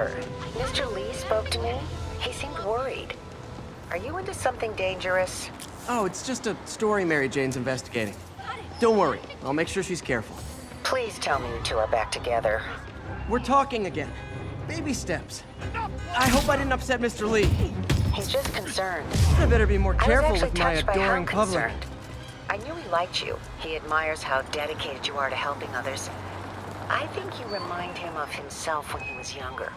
Peter, Mr. Lee spoke to me. He seemed worried. Are you into something dangerous? Oh, it's just a story Mary Jane's investigating. Don't worry, I'll make sure she's careful. Please tell me you two are back together. We're talking again. Baby steps. I hope I didn't upset Mr. Lee. He's just concerned. I better be more careful I was with actually my touched by adoring how public. concerned. I knew he liked you. He admires how dedicated you are to helping others. I think you remind him of himself when he was younger.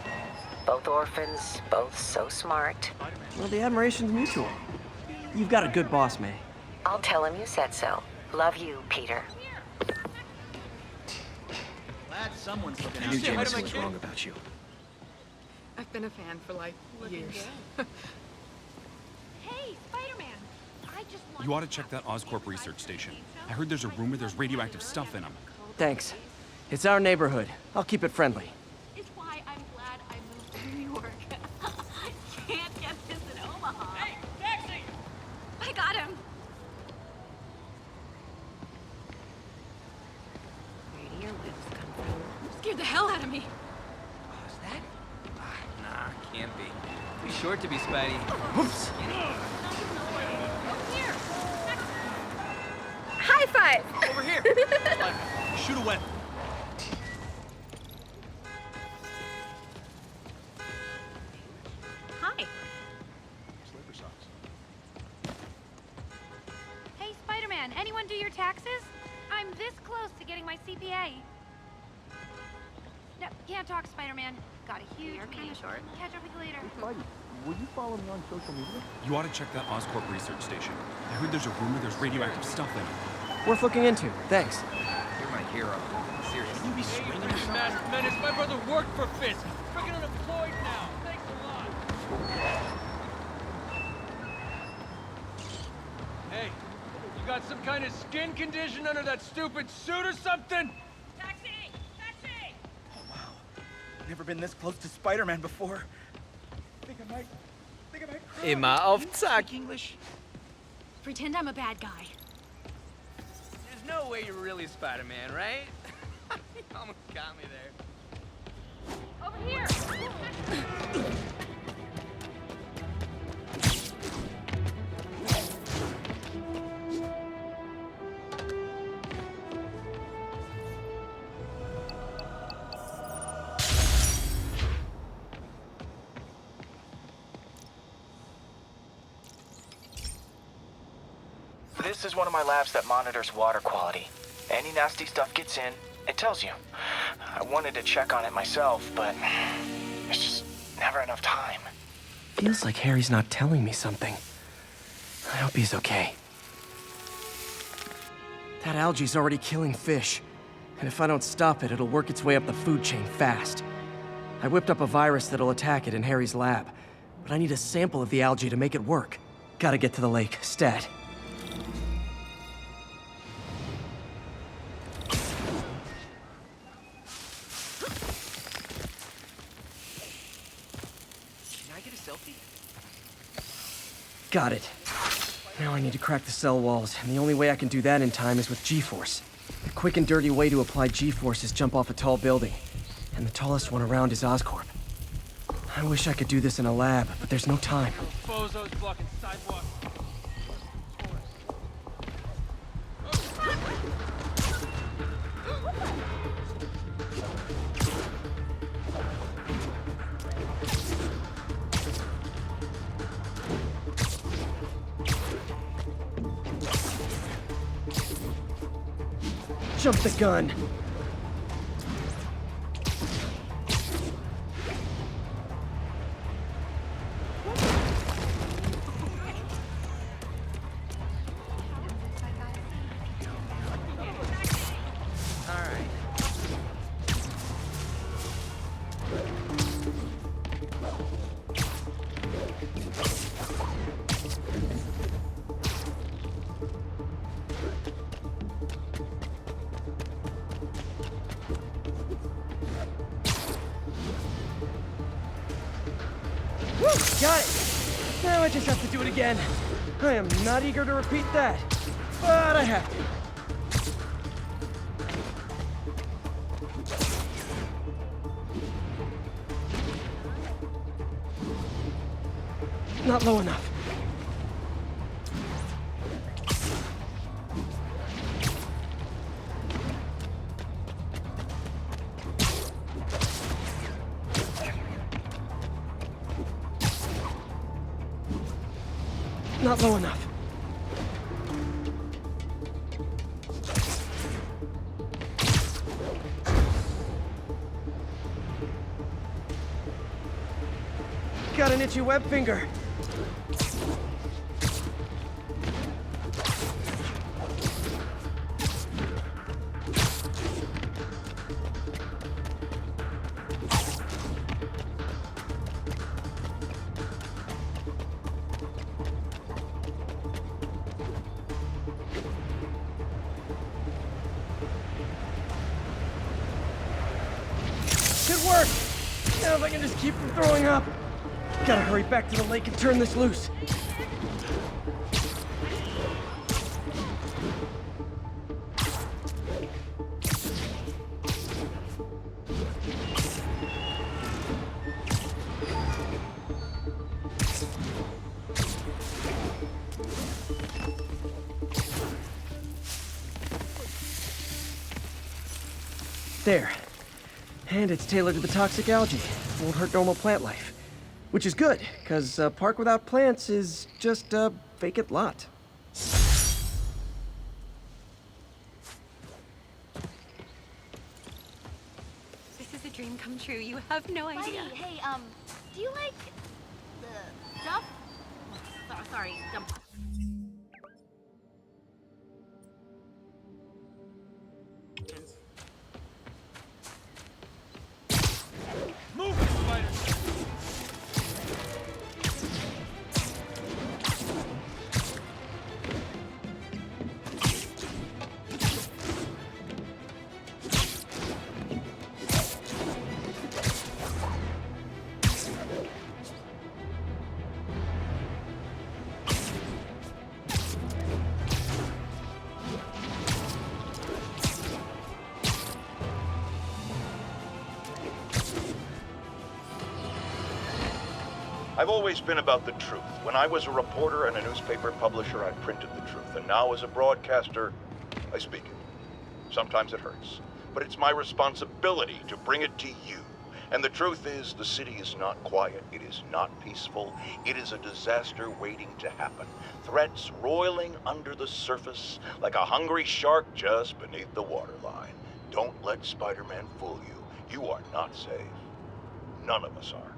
Both orphans, both so smart. Well, the admiration's mutual. You've got a good boss, May. I'll tell him you said so. Love you, Peter. Glad someone's looking I out. knew Jameson was wrong about you. I've been a fan for like years. Hey, Spider-Man! I just want You ought to check that Oscorp research station. I heard there's a rumor there's radioactive stuff in them. Thanks. It's our neighborhood. I'll keep it friendly. It's why I'm glad I moved to New York. Can't get this in Omaha. Hey, taxi! I got him. Scared the hell out of me. Oh, is that? Nah, can't be. Too short to be Spidey. Oops. Here. High five! Over here! Shoot away. Hi. Hey, Spider-Man, anyone do your taxes? I'm this close to getting my CPA. No, can't talk, Spider-Man. Got a huge kind of short. Catch up with you later. Spidey, will you follow me on social media? You ought to check that Oscorp research station. I heard there's a rumor there's radioactive stuff in them. Worth looking into. Thanks. You're my hero. Seriously. You be swinging or something? Masked Menace, my brother worked for Fisk. Freaking unemployed now. Thanks a lot. Hey, you got some kind of skin condition under that stupid suit or something? Taxi! Taxi! Oh, wow. Never been this close to Spider-Man before. Think I might cry. Immer auf Zack. Speak English? Pretend I'm a bad guy. There's no way you're really Spider-Man, right? You almost got me there. Over here! This is one of my labs that monitors water quality. Any nasty stuff gets in, it tells you. I wanted to check on it myself, but there's just never enough time. Feels like Harry's not telling me something. I hope he's okay. That algae's already killing fish. And if I don't stop it, it'll work its way up the food chain fast. I whipped up a virus that'll attack it in Harry's lab. But I need a sample of the algae to make it work. Gotta get to the lake, stat. Got it. Now I need to crack the cell walls, and the only way I can do that in time is with G-Force. The quick and dirty way to apply G-Force is jump off a tall building, and the tallest one around is Oscorp. I wish I could do this in a lab, but there's no time. Bozos blocking sidewalk. Jump the gun! Got it! Now I just have to do it again. I am not eager to repeat that, but I have to. Not low enough. Not low enough. Got an itchy web finger. Good work! Now if I can just keep from throwing up. Gotta hurry back to the lake and turn this loose. There. And it's tailored to the toxic algae. Won't hurt normal plant life. Which is good, because a park without plants is just a vacant lot. This is a dream come true. You have no idea. Buddy, hey, do you like the stuff? Sorry, dump. Move it, spider! I've always been about the truth. When I was a reporter and a newspaper publisher, I printed the truth. And now as a broadcaster, I speak it. Sometimes it hurts, but it's my responsibility to bring it to you. And the truth is, the city is not quiet. It is not peaceful. It is a disaster waiting to happen. Threats roiling under the surface like a hungry shark just beneath the waterline. Don't let Spider-Man fool you. You are not safe. None of us are.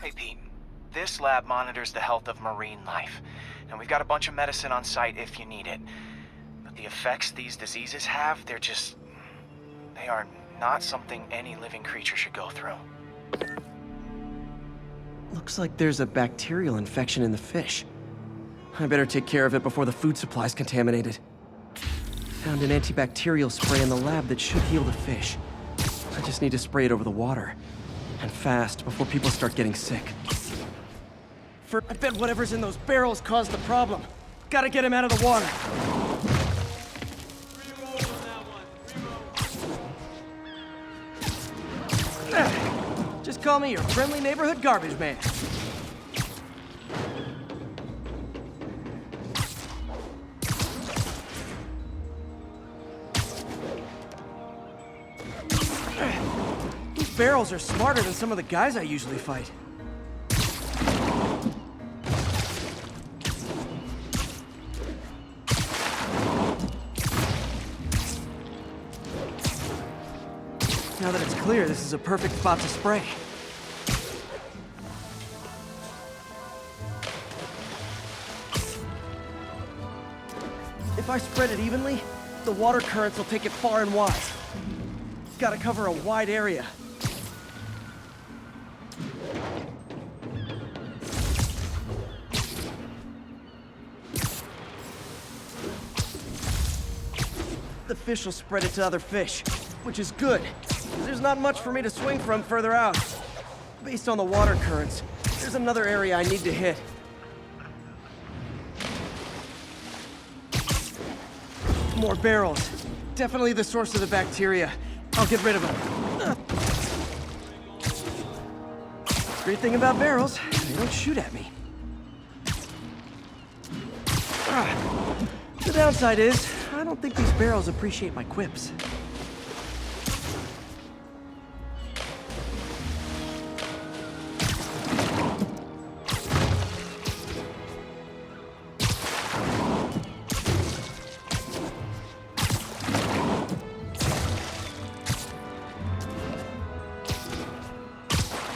Hey Pete, this lab monitors the health of marine life, and we've got a bunch of medicine on site if you need it. But the effects these diseases have, they are not something any living creature should go through. Looks like there's a bacterial infection in the fish. I better take care of it before the food supply's contaminated. Found an antibacterial spray in the lab that should heal the fish. I just need to spray it over the water. And fast, before people start getting sick. I bet whatever's in those barrels caused the problem. Gotta get him out of the water. Just call me your friendly neighborhood garbage man. These barrels are smarter than some of the guys I usually fight. Now that it's clear, this is a perfect spot to spray. If I spread it evenly, the water currents will take it far and wide. Gotta cover a wide area. The fish will spread it to other fish, which is good. There's not much for me to swing from further out. Based on the water currents, there's another area I need to hit. More barrels. Definitely the source of the bacteria. I'll get rid of them. Great thing about barrels, they don't shoot at me. The downside is, I don't think these barrels appreciate my quips.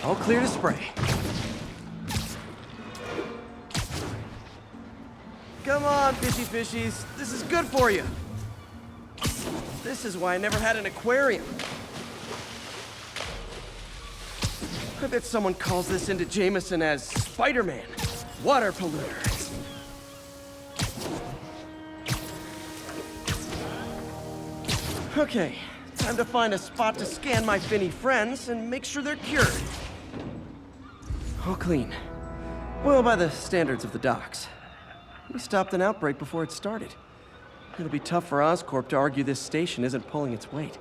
All clear to spray. Come on, fishy fishies. This is good for you. This is why I never had an aquarium. I bet someone calls this into Jameson as Spider-Man, water polluter. Okay, time to find a spot to scan my finny friends and make sure they're cured. All clean. Well, by the standards of the docks. We stopped an outbreak before it started. It'll be tough for Oscorp to argue this station isn't pulling its weight.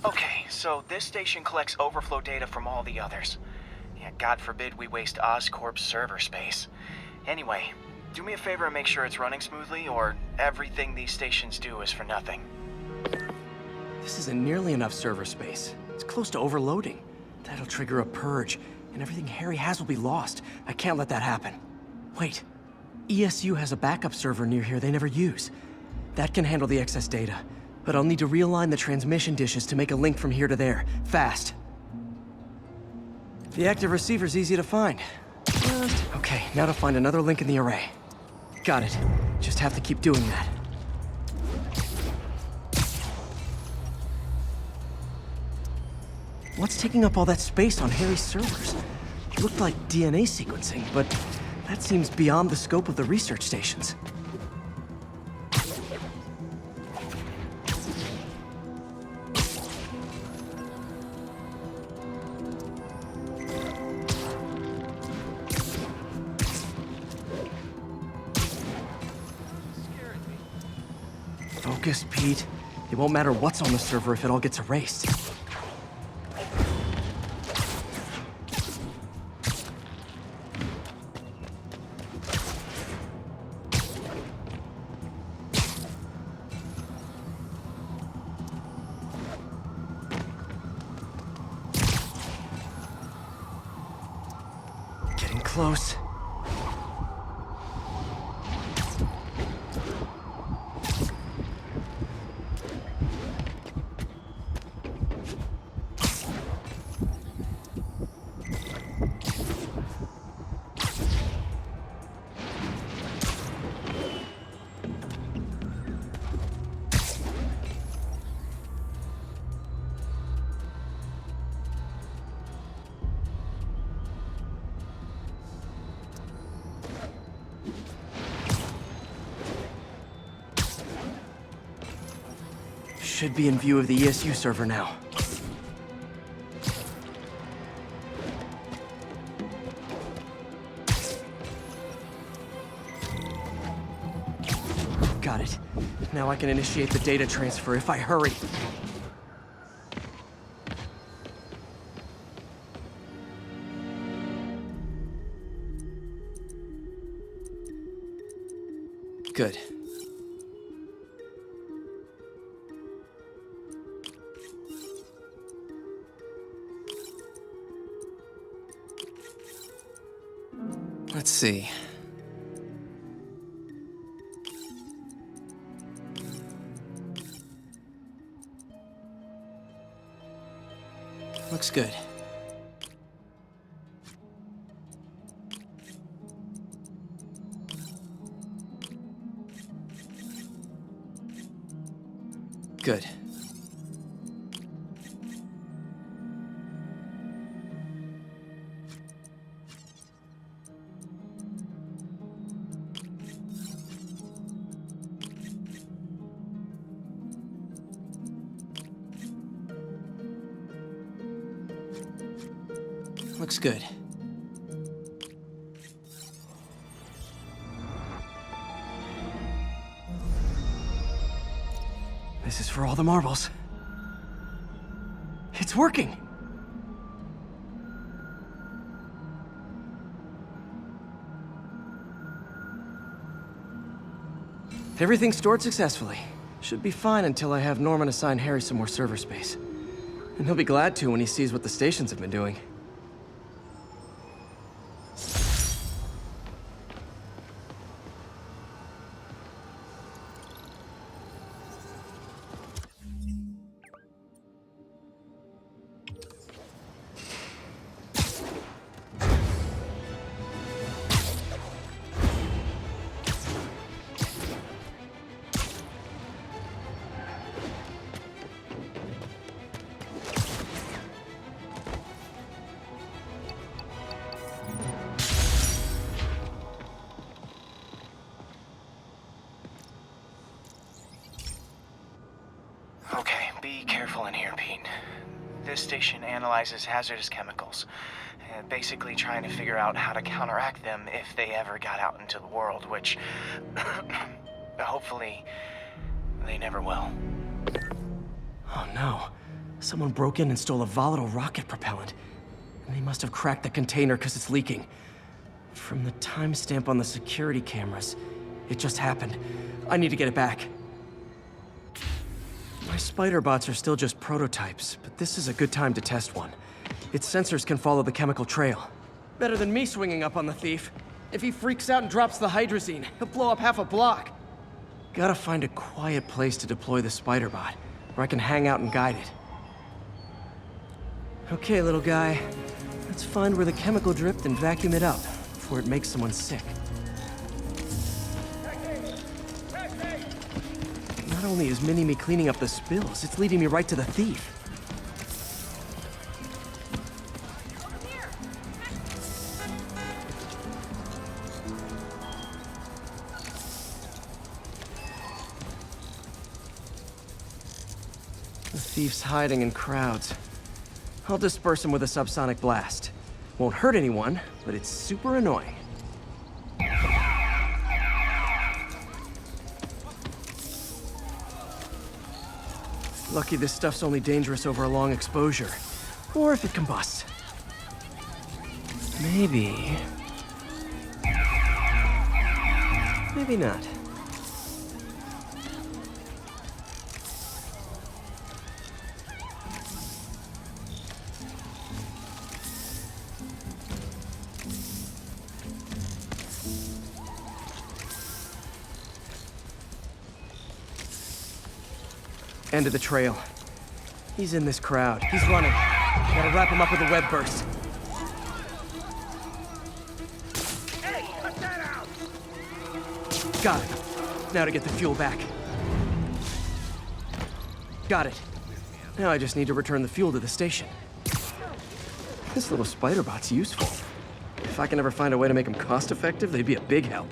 Okay, so this station collects overflow data from all the others. Yeah, God forbid we waste Oscorp's server space. Anyway, do me a favor and make sure it's running smoothly, or everything these stations do is for nothing. This isn't nearly enough server space. It's close to overloading. That'll trigger a purge, and everything Harry has will be lost. I can't let that happen. Wait. ESU has a backup server near here they never use. That can handle the excess data. But I'll need to realign the transmission dishes to make a link from here to there, fast. The active receiver's easy to find. Okay, now to find another link in the array. Got it. Just have to keep doing that. What's taking up all that space on Harry's servers? It looked like DNA sequencing, but that seems beyond the scope of the research stations. Focus, Pete. It won't matter what's on the server if it all gets erased. close. Should be in view of the ESU server now. Got it. Now I can initiate the data transfer if I hurry. Good. Let's see. Looks good. Good. Looks good. This is for all the marbles. It's working! Everything's stored successfully. Should be fine until I have Norman assign Harry some more server space. And he'll be glad to when he sees what the stations have been doing. Okay, be careful in here, Pete. This station analyzes hazardous chemicals, basically trying to figure out how to counteract them if they ever got out into the world, which hopefully they never will. Oh no. Someone broke in and stole a volatile rocket propellant. And they must have cracked the container because it's leaking. From the timestamp on the security cameras, it just happened. I need to get it back. My spider bots are still just prototypes, but this is a good time to test one. Its sensors can follow the chemical trail. Better than me swinging up on the thief. If he freaks out and drops the hydrazine, he'll blow up half a block. Gotta find a quiet place to deploy the spider bot, where I can hang out and guide it. Okay, little guy. Let's find where the chemical dripped and vacuum it up before it makes someone sick. Not only is Mini-Me cleaning up the spills, it's leading me right to the thief. The thief's hiding in crowds. I'll disperse him with a subsonic blast. Won't hurt anyone, but it's super annoying. Lucky this stuff's only dangerous over a long exposure. Or if it combusts. Maybe... maybe not. End of the trail. He's in this crowd. He's running. Gotta wrap him up with a web burst. Hey, cut that out! Got it. Now to get the fuel back. Got it. Now I just need to return the fuel to the station. This little spider bot's useful. If I can ever find a way to make them cost-effective, they'd be a big help.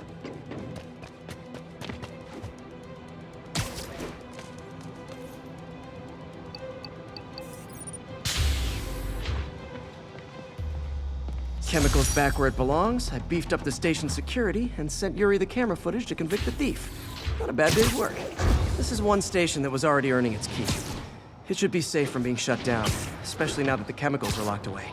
Chemicals back where it belongs, I beefed up the station security and sent Yuri the camera footage to convict the thief. Not a bad day's work. This is one station that was already earning its keep. It should be safe from being shut down, especially now that the chemicals are locked away.